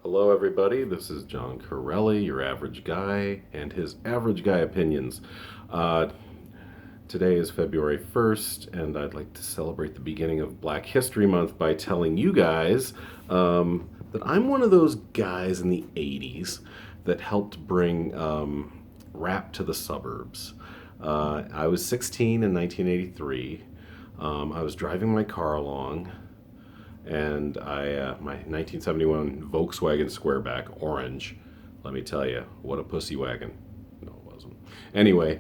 Hello, everybody. This is John Corelli, your average guy, and his average guy opinions. Uh, Today is February 1st, and I'd like to celebrate the beginning of Black History Month by telling you guys that I'm one of those guys in the 80s that helped bring rap to the suburbs. I was 16 in 1983. I was driving my car along and my 1971 Volkswagen Squareback orange. Let me tell you, what a pussy wagon. No, it wasn't. Anyway,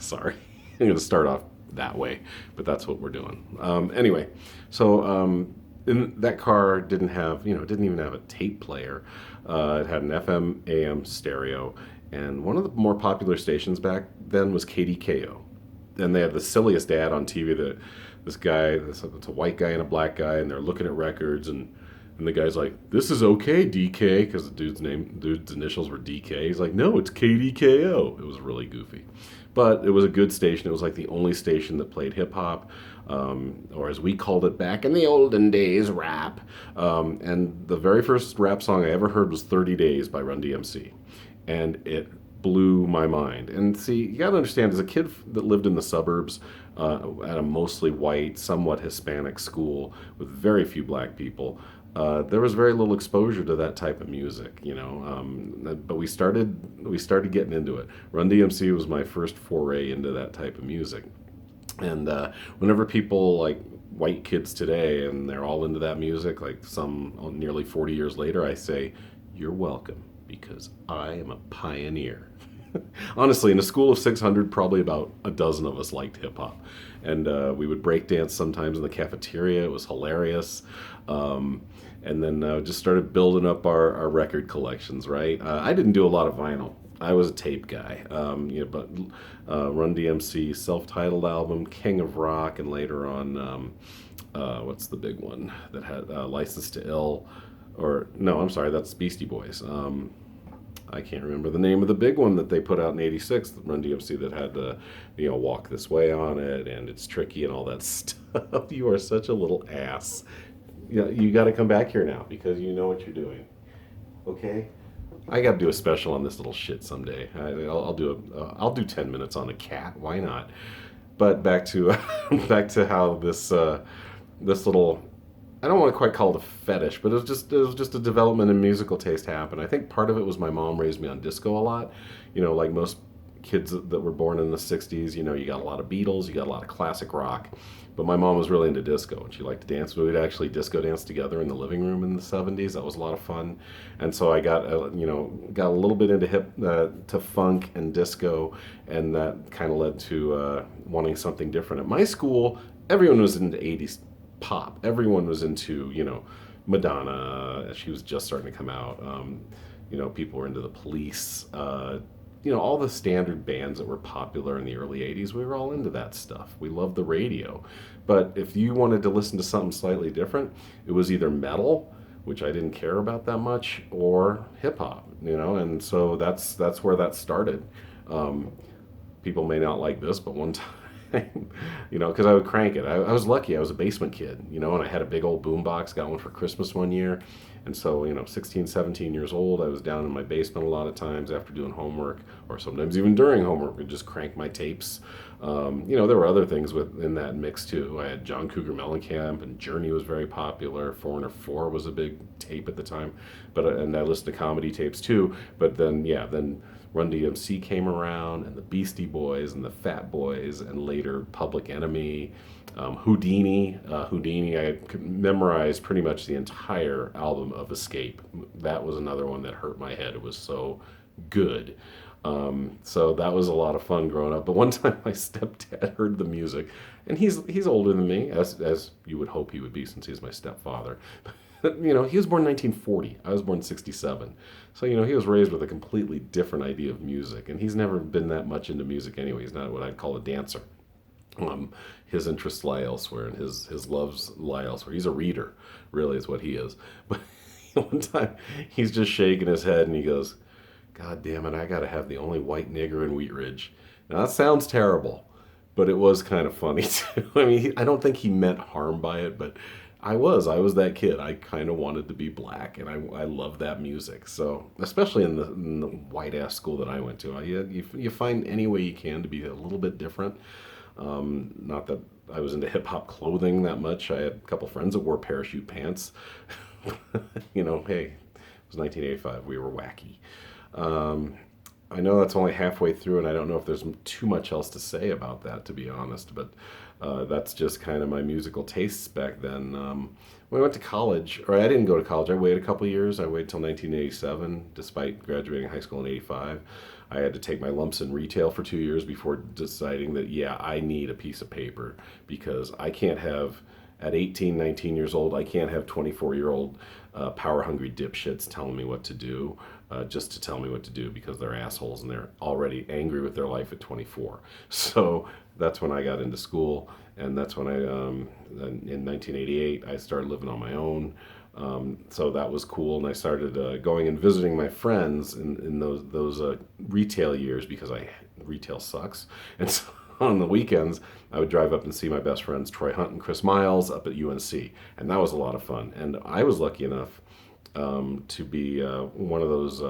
sorry. I'm going to start off that way, but that's what we're doing. Anyway, so that car didn't have, it didn't even have a tape player. It had an FM AM stereo, and one of the more popular stations back then was KDKO. And they had the silliest ad on TV that this guy, it's a white guy and a black guy, and they're looking at records, and the guy's like, "This is okay, DK," because the dude's initials were DK. He's like, "No, it's KDKO." It was really goofy, but it was a good station. It was like the only station that played hip hop, or as we called it back in the olden days, rap. And the very first rap song I ever heard was "30 Days" by Run DMC, and it blew my mind. And see, you got to understand, as a kid that lived in the suburbs at a mostly white, somewhat Hispanic school with very few black people, there was very little exposure to that type of music, but we started getting into it. Run DMC was my first foray into that type of music, and whenever people like white kids today and they're all into that music, like some nearly 40 years later, I say, "You're welcome, because I am a pioneer." Honestly, in a school of 600, probably about a dozen of us liked hip hop. And we would break dance sometimes in the cafeteria. It was hilarious. And then just started building up our record collections, right? I didn't do a lot of vinyl. I was a tape guy. But Run DMC self-titled album, King of Rock, and later on, what's the big one that had License to Ill? Or, no, I'm sorry, that's Beastie Boys. I can't remember the name of the big one that they put out in '86, Run DMC, that had Walk This Way on it, and It's Tricky and all that stuff. You are such a little ass. You got to come back here now because you know what you're doing. Okay? I got to do a special on this little shit someday. I'll do 10 minutes on a cat. Why not? But back to back to how this little, I don't want to quite call it a fetish, but it was just a development in musical taste happened. I think part of it was my mom raised me on disco a lot. Like most kids that were born in the 60s, you got a lot of Beatles, you got a lot of classic rock. But my mom was really into disco, and she liked to dance. We'd actually disco dance together in the living room in the '70s. That was a lot of fun, and so I got got a little bit into to funk and disco, and that kind of led to wanting something different. At my school, everyone was into '80s pop. Everyone was into Madonna. She was just starting to come out. People were into the Police. All the standard bands that were popular in the early 80s, we were all into that stuff. We loved the radio. But if you wanted to listen to something slightly different, it was either metal, which I didn't care about that much, or hip hop, and so that's where that started. People may not like this, but one time, because I would crank it. I was lucky. I was a basement kid, and I had a big old boombox, got one for Christmas one year. And so, 16, 17 years old, I was down in my basement a lot of times after doing homework, or sometimes even during homework, I'd just crank my tapes. There were other things in that mix too. I had John Cougar Mellencamp, and Journey was very popular. Foreigner 4 was a big tape at the time, and I listened to comedy tapes too. But then Run DMC came around, and the Beastie Boys, and the Fat Boys, and later Public Enemy, Houdini. I could memorize pretty much the entire album of Escape. That was another one that hurt my head. It was so good. So that was a lot of fun growing up. But one time my stepdad heard the music, and he's older than me, as you would hope he would be since he's my stepfather. He was born in 1940. I was born in '67. So, he was raised with a completely different idea of music, and he's never been that much into music anyway. He's not what I'd call a dancer. His interests lie elsewhere, and his loves lie elsewhere. He's a reader, really, is what he is. But one time, he's just shaking his head, and he goes, "God damn it, I got to have the only white nigger in Wheat Ridge." Now, that sounds terrible, but it was kind of funny, too. I mean, I don't think he meant harm by it, but I was that kid. I kind of wanted to be black, and I love that music. So, especially in the white ass school that I went to, you find any way you can to be a little bit different. Not that I was into hip hop clothing that much. I had a couple friends that wore parachute pants. Hey, it was 1985. We were wacky. Um, I know that's only halfway through, and I don't know if there's too much else to say about that, to be honest. But that's just kind of my musical tastes back then. When I went to college, or I didn't go to college, I waited a couple years. I waited till 1987, despite graduating high school in '85. I had to take my lumps in retail for 2 years before deciding that, yeah, I need a piece of paper because I can't have, at 18, 19 years old, I can't have 24-year-old power hungry dipshits telling me what to do just to tell me what to do because they're assholes and they're already angry with their life at 24. So that's when I got into school, and that's when in 1988, I started living on my own. So that was cool, and I started going and visiting my friends in those retail years because retail sucks, and so on the weekends I would drive up and see my best friends Troy Hunt and Chris Miles up at UNC, and that was a lot of fun. And I was lucky enough to be one of those.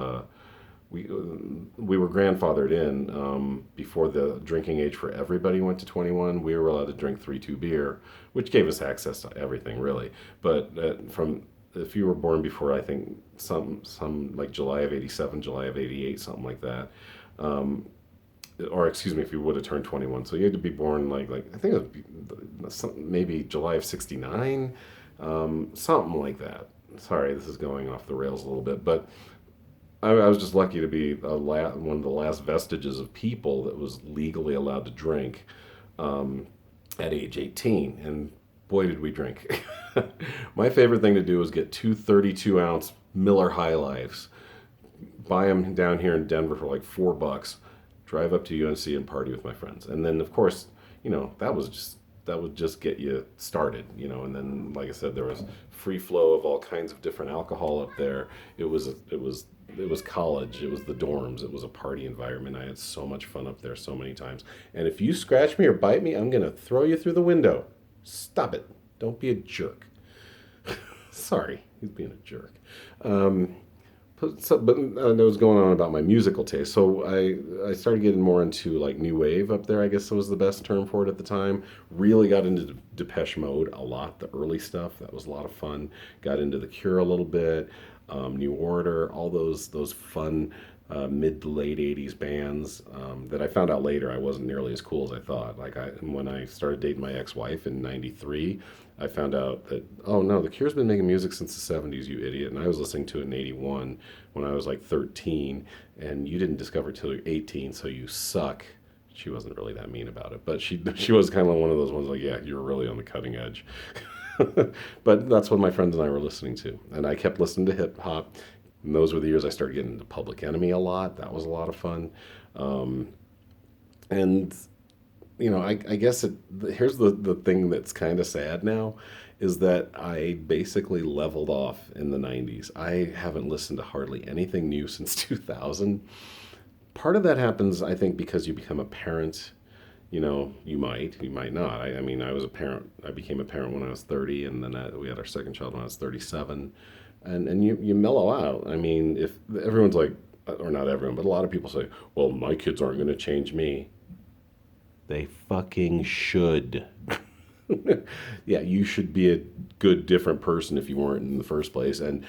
We were grandfathered in before the drinking age for everybody went to 21. We were allowed to drink 3-2 beer, which gave us access to everything really. But from if you were born before, I think some like July of '87, July of '88, something like that. Um, or excuse me, if you would have turned 21. So you had to be born like I think it was maybe July of '69, something like that. Sorry, this is going off the rails a little bit, but I was just lucky to be one of the last vestiges of people that was legally allowed to drink um, at age 18. And boy, did we drink. My favorite thing to do was get two 32-ounce Miller High Lifes, buy them down here in Denver for like $4, drive up to UNC and party with my friends. And then, of course, that would just get you started, And then, like I said, there was free flow of all kinds of different alcohol up there. It was college. It was the dorms. It was a party environment. I had so much fun up there so many times. And if you scratch me or bite me, I'm gonna throw you through the window. Stop it. Don't be a jerk. Sorry, he's being a jerk. Um, but that was going on about my musical taste. So I started getting more into like new wave up there. I guess that was the best term for it at the time. Really got into Depeche Mode a lot. The early stuff that was a lot of fun. Got into The Cure a little bit. New Order. All those fun mid to late '80s bands that I found out later I wasn't nearly as cool as I thought. When I started dating my ex-wife in '93. I found out that, oh no, The Cure's been making music since the '70s, you idiot. And I was listening to it in '81 when I was like 13, and you didn't discover it till you're 18, so you suck. She wasn't really that mean about it, but she was kind of one of those ones like, yeah, you're really on the cutting edge. But that's what my friends and I were listening to. And I kept listening to hip hop. And those were the years I started getting into Public Enemy a lot. That was a lot of fun. Um, and I guess here's the thing that's kind of sad now is that I basically leveled off in the '90s. I haven't listened to hardly anything new since 2000. Part of that happens, I think, because you become a parent. You might not. I mean, I was a parent. I became a parent when I was 30, and then we had our second child when I was 37. And you mellow out. I mean, if everyone's like, or not everyone, but a lot of people say, well, my kids aren't going to change me. They fucking should. Yeah, you should be a good, different person if you weren't in the first place. And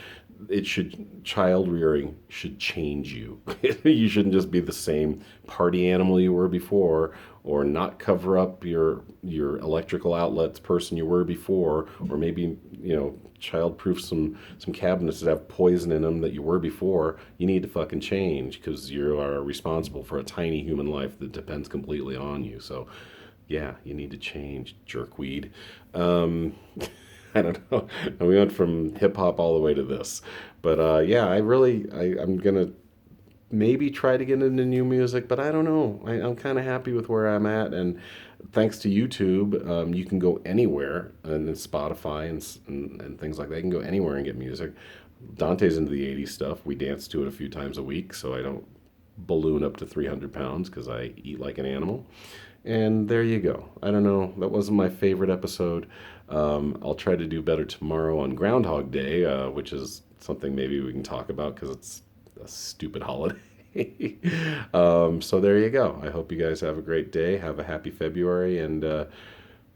child rearing should change you. You shouldn't just be the same party animal you were before, or not cover up your electrical outlets person you were before, or maybe, child proof some cabinets that have poison in them that you were before. You need to fucking change because you are responsible for a tiny human life that depends completely on you. So yeah, you need to change, jerkweed. Um, I don't know. And we went from hip hop all the way to this, but yeah, I'm gonna maybe try to get into new music, but I don't know. I'm kind of happy with where I'm at, and thanks to YouTube, you can go anywhere, and Spotify and things like that. You can go anywhere and get music. Dante's into the '80s stuff. We dance to it a few times a week, so I don't balloon up to 300 pounds because I eat like an animal. And there you go. I don't know. That wasn't my favorite episode. I'll try to do better tomorrow on Groundhog Day, which is something maybe we can talk about because it's a stupid holiday. So there you go. I hope you guys have a great day. Have a happy February and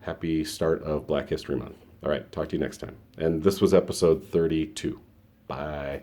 happy start of Black History Month. All right. Talk to you next time. And this was episode 32. Bye.